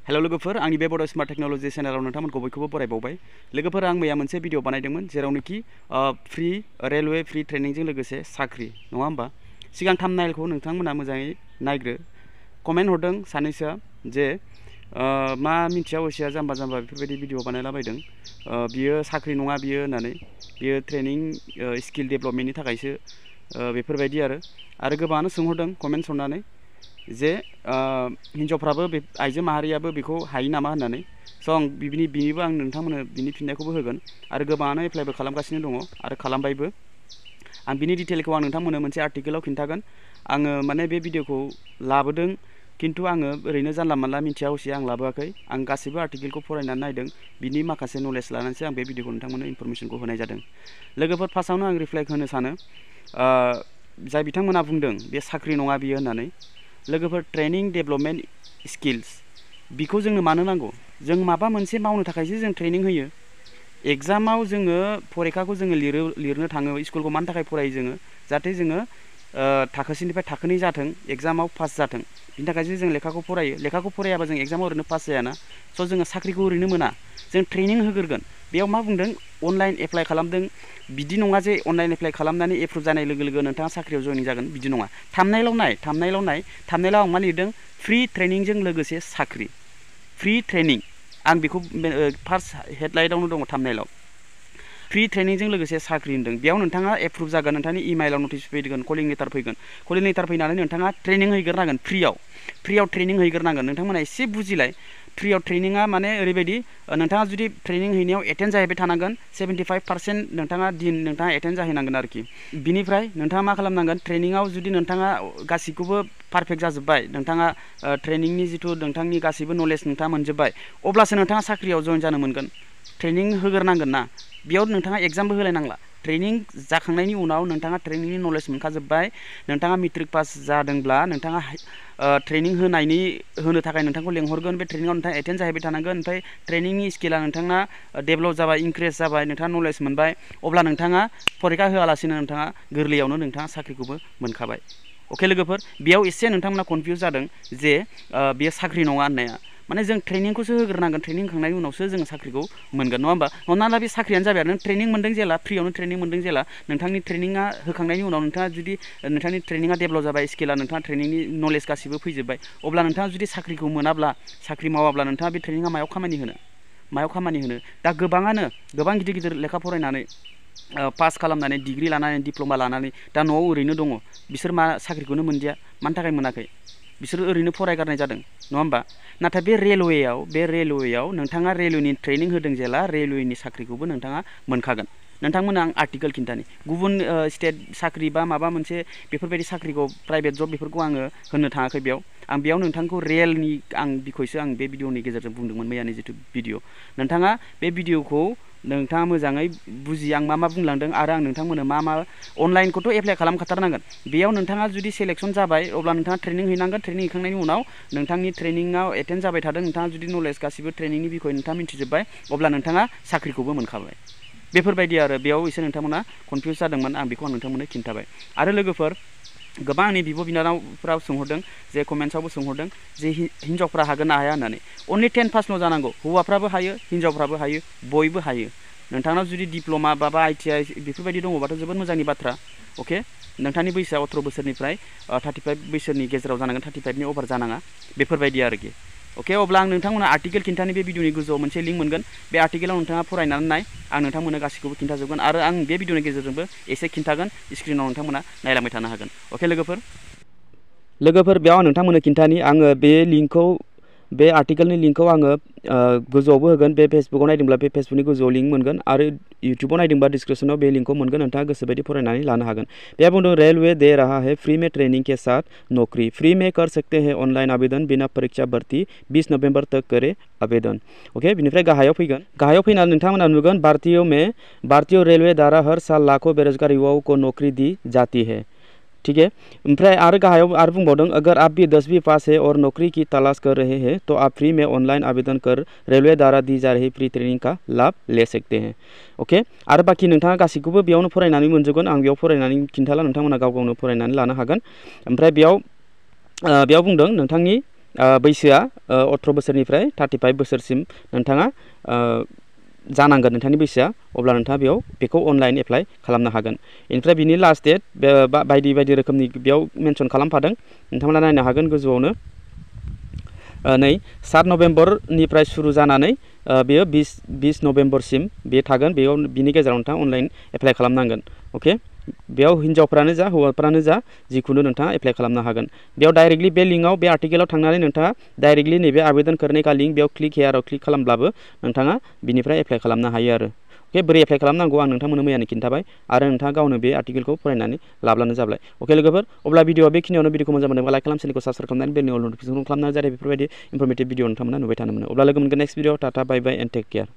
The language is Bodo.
हेलो लोगोफोर आंनि बे बड टेक्नोलॉजी चेनेलाव नोंथांमोनखौ बयखौबो बरायबावबाय। लोगोफोर आं मैया मोनसे भिडिअ बानायदोंमोन जेरावनोखि फ्री रेलवे फ्री ट्रेनिंजों लोगोसे साख्रि नङा होमबा। सिगां थाम्बनेलखौ नोंथांमोना मोजाङै नायग्रो। कमेन्ट हरदों सानैसोआ जे मा मिथिया असिया जाम्बा जाम्बा बेफोरबायदि भिडिअ बानायलाबायदों, बियो साख्रि नङा बियो होननानै, बियो ट्रेनिं स्किल डेभेलपमेन्टनि थाखायसो बेफोरबायदि आरो गोबाङानो सोंहरदों कमेन्ट हरनानै जे हिन्जावफ्राबो आइजो माहारियाबो बेखौ हायो नामा होननानै। स' आं बिनिबो आं नोंथांमोननो बिनि फिननायखौबो होगोन आरो गोबाङानो एप्लाइबो खालामगासिनो दङ आरो खालामबायबो। आं बिनि डिटेलखौ आं नोंथांमोननो मोनसे आर्टिकेलाव खिन्थागोन। आङो माने बे भिडिअखौ लाबोदों खिन्थु आङो ओरैनो जानला मानला मिथिया हसिया आं लाबोआखै। आं गासैबो आर्टिकेलखौ फरायनानै नायदों, बिनि माखासे नलेज लानानैसो आं बे भिडिअखौ नोंथांमोननो इनफरमेसनखौ होनाय जादों। लोगोफोर फार्स्टआवनो आं रिफ्लेक्ट होनो सानो जाय बिथांमोना बुंदों बे साख्रि नङा बियो होननानै। लोगोफोर ट्रेनिं डेभेलपमेन्ट स्किल्स बिखौ जोंनो मानो नांगौ? जों माबा मोनसे मावनो थाखायसो जों ट्रेनिं होयो। एग्जामाव जोङो फरिखाखौ जोङो लिरनो थाङो। स्कुलखौ मानि थाखाय फरायो जोङो? जाहाथे जोङो थाखोसेनिफ्राय थाखोनै जाथों, एग्जामाव पास जाथों, बिनि थाखायसो जों लेखाखौ फरायो। लेखाखौ फरायाबा जों एग्जामाव ओरैनो पास जायाना। स' जोङो साख्रिखौ ओरैनो मोना, जों ट्रेनिं होग्रोगोन। बेयाव मा बुंदों? अनलाइन एप्लाइ खालामदों। बिदि नङा जे अनलाइन एप्लाइ खालामनानै एप्रुभ जानाय लोगो लोगो नोंथाङा साख्रियाव जयनिं जागोन, बिदि नङा। थाम्बनेइलाव आं मा लिरदों? फ्रि ट्रेनिंजों लोगोसे साख्रि। फ्रि ट्रेनिं आं बेखौ फार्स्ट हेडलाइनावनो दङ थाम्बनेइलाव। फ्रि ट्रेनिंजों लोगोसे साख्रि होनदों। बेयाव नोंथाङा एप्रुभ जागोन, नोंथांनि इमेइलाव नटिस फैगोन, कलिं लेटार फैगोन। कलिं लेटार फैनानै नोंथाङा ट्रेनिं हैग्रोनांगोन फ्रियाव ट्रेनिं हैग्रोनांगोन। नोंथांमोना एसे बुजिलाय। फ्रियाव ट्रेनिङा माने ओरैबायदि, नोंथाङा जुदि ट्रेनिं हैनायाव एटेन्ड जाहैबाय थानांगोन। 75% नोंथाङा एटेन्ड जाहैनांगोन आरोखि। बिनिफ्राय नोंथाङा मा खालामनांगोन? ट्रेनिङाव जुदि नोंथाङा गासैखौबो पारफेक्ट जाजोब्बाय, नोंथाङा ट्रेनिंनि जिथु नोंथांनि गासैबो नलेज नोंथाङा मोनजोब्बाय, अब्लासो नोंथाङा साख्रियाव जइन जानो मोनगोन। ट्रेनिं होग्रोनांगोन ना। बेयाव नोंथाङा एग्जामबो होलायनांला। ट्रेनिं जाखांनायनि उनाव नोंथाङा ट्रेनिंनि नलेज मोनखाजोब्बाय, नोंथाङा मेट्रिक पास जादोंब्ला नोंथाङा ट्रेनिं होनो थाखाय नोंथांखौ लेंहरगोन। बे ट्रेनिङाव नोंथाङा एटेन्ड जाहैबाय थानांगोन। ओमफ्राय ट्रेनिंनि स्किला नोंथांना डेभेलप जाबाय, इनक्रिज जाबाय, नोंथाङा नलेज मोनबाय, अब्ला नोंथाङा फरिखा होआलासिनो नोंथाङा गोरलैयावनो नोंथाङा साख्रिखौबो मोनखाबाय। अके लोगोफोर, बेयाव एसे नोंथांमोना कनफिउस जादों जे बेयो साख्रि नङा होननाया। माने जों ट्रेनिंखौसो होग्रोनांगोन, ट्रेनिं होखांनायनि उनावसो जोङो साख्रिखौ मोनगोन, नङा होमबा। हमना ला बे साख्रियानो जाबाय, नों ट्रेनिं मोनदों जेला, फ्रियावनो ट्रेनिं मोनदों जेला, नोंथांनि ट्रेनिङा होखांनायनि उनाव नोंथाङा जुदि नोंथांनि ट्रेनिङा डेभेलप जाबाय, स्किला नोंथाङा ट्रेनिंनि नलेज गासिबो फैजोब्बाय, अब्ला नोंथाङा जुदि साख्रिखौ मोनाब्ला, साख्रि मावाब्ला नोंथाङा बे ट्रेनिङा मायाव खामानि होनो? दा गोबां गिदिर गिदिर लेखा फरायनानै पास खालामनानै, डिग्रि लानानै, डिप्ल'मा लानानै दा न'आव ओरैनो दङ। बिसोर मा साख्रिखौनो मोनदिया? मानि थाखाय मोनाखै? बिसोरो ओरैनो फरायगारनाय जादों, नङा होमबा। नाथाय बे रेलवेयाव नोंथाङा रेलवेनि ट्रेनिं होदों जेला, रेलवेनि साख्रिखौबो नोंथाङा मोनखागोन। नोंथांमोना आं आर्टिकेल खिन्थानि, गुबुन स्टेट साख्रि बा माबा मोनसे बेफोरबायदि साख्रिखौ, प्राइभेट जब बेफोरखौ आङो होननो थाङाखै बेयाव। आं बेयाव नोंथांखौ रेलनि बिखयसो आं बे भिडिअनि गेजेरजों बुंदोंमोन, मैयानि जिथु भिडिअ। नोंथाङा बे भिडिअखौ नोंथाङा मोजाङै बुजि, आं मा बुंलांदों आरो आं नोंथांमोननो मा अनलाइनखौथ' एप्लाइ खालामखाथारनांगोन। बेयाव नोंथाङा जुदि सेलेक्सन जाबाय, अब्ला नोंथाङा ट्रेनिं हैनांगोन। ट्रेनिं हैखांनायनि उनाव नोंथांनि ट्रेनिङाव एटेन्ड जाबाय थादों, नोंथाङा जुदि नलेज गासिबो ट्रेनिंनि बिखय नोंथाङा मिथिजोब्बाय, अब्ला नोंथाङा साख्रिखौबो मोनखाबाय। बेफोरबायदि आरो बेयाव एसे नोंथांमोना कनफिउस जादोंमोन, आं बेखौ नोंथांमोननो खिन्थाबाय। आरो लोगोफोर, गोबां आंनि बिब' बिनानावफ्रा सोंहरदों, जे कमेन्ट्सआवबो सोंहरदों जे हिन्जावफ्रा हागोन ना हाया होननानै। अनलि 10 पासल' जानांगौ। हौवाफ्राबो हायो, हिन्जावफ्राबो हायो, बयबो हायो। नोंथांनाव जुदि डिप्ल'मा बा ITI बेफोरबायदि दङबाथ' जोबोद मोजांनि बाथ्रा। अके, नोंथांनि बैसोआ 18 बोसोरनिफ्राय 35 बैसोनि गेजेराव जानांगोन, 35नि अभार जानाङा, बेफोरबायदि आरोखि। अके, अब्ला आं नोंथांमोना आर्टिकेल खिन्थानि बे भिडिअनि गोजौआव मोनसे लिंक मोनगोन। बे आर्टिकेलाव नोंथाङा फरायनानै नाय, आं नोंथांमोननो गासैखौबो खिन्थाजोबगोन आरो आं बे भिडिअनि गेजेरजोंबो एसे खिन्थागोन। स्क्रिनाव नोंथांमोना नायलांबाय थानो हागोन। अके लोगोफोर, बेयाव आं नोंथांमोननो खिन्थानि, आङो बे आर्टिकेलनि लिंकखौ आङो गोजौआवबो होगोन। बे फेसबुकाव नायदोंब्ला बे फेसबुकनि गोजौआव लिंक मोनगोन आरो इउटुबाव नायदोंबा डिसक्रिपसनाव बे लिंकखौ मोनगोन। नोंथाङा गोसोबायदि फरायनानै लानो हागोन। बेयाव बुंदों रेलवे दे रहा है फ्री में ट्रेनिंग के साथ नौकरी, फ्री में कर सकते हैं ऑनलाइन आवेदन, बिना परीक्षा भर्ती, 20 नवंबर तक करे आवेदन। ओके, बिनिफ्राय गाहायाव फैनानै नोंथांमोना नुगोन भारतीय रेलवे द्वारा हर साल लाखों बेरोजगार युवाओं को नौकरी दी जाती है। ठीक है, ओमफ्राय आरो गाहायाव आरो बुंबावदों, अगर आप भी 10वीं पास है और नौकरी की तलाश कर रहे हैं तो आप फ्री में ऑनलाइन आवेदन कर रेलवे द्वारा दी जा रही फ्री ट्रेनिंग का लाभ ले सकते हैं। ओके, आरो बाखि नोंथाङा गासैखौबो बेयावनो फरायनानै मोनजोबगोन। आं बेयाव फरायनानै खिन्थाला, नोंथांमोना गाव गावनो फरायनानै लानो हागोन। ओमफ्राय बेयाव बुंदों नोंथांनि बैसोआ 18 बोसोरनिफ्राय 35 बोसोरसिम नोंथाङा जानांगोन नोंथांनि बैसोआ अब्ला नोंथाङा बेखौ अनलाइन एप्लाइ खालामनो हागोन इनिफ्राय बिनि लास्ट डेट बायदि रोखोमनि बेयाव मेनसन खालामफादों नोंथांमोना नायनो हागोन गोजौआवनो नै 7 नभेम्बरनिफ्राय सुरु जानानै बेयो 20 नभेम्बरसिम बे थागोन बेयाव बिनि गेजेराव नोंथाङा अनलाइन एप्लाइ खालामनांगोन अके बेयाव हिन्जावफ्रानो जा हौवाफ्रानो जा जिखुनु नोंथाङा एप्लाइ खालामनो हागोन बेयाव डाइरेक्टलि बे लिंकआव बे आर्टिकेलाव थांनानै नोंथाङा डाइरेक्टलि नैबे आवेदन करने का लिंक बेयाव क्लिक हेयाराव क्लिक खालामब्लाबो नोंथाङा बिनिफ्राय एप्लाइ खालामनो हायो आरो अके बोरै एप्लाइ खालामनांगौ आं नोंथांमोननो मैयानो खिन्थाबाय आरो नोंथाङा गावनो बे आर्टिकेलखौ फरायनानै लाब्लानो जाबाय अके लोगोफोर अब्ला भिडिअआ बेखिनियावनो भिडिअखौ मोजां मोनदोंबा लाइक खालाम चेनेलखौ साबस्क्राइब खालामनानै बेलनि अल नटिफिकेसनखौ खालामना जाहाथे बेफोरबायदि इनफरमेटिभ भिडिअ नोंथांमोना नुबाय थानो मोनो अब्ला लोगो मोनगोन next video tata bye bye and take care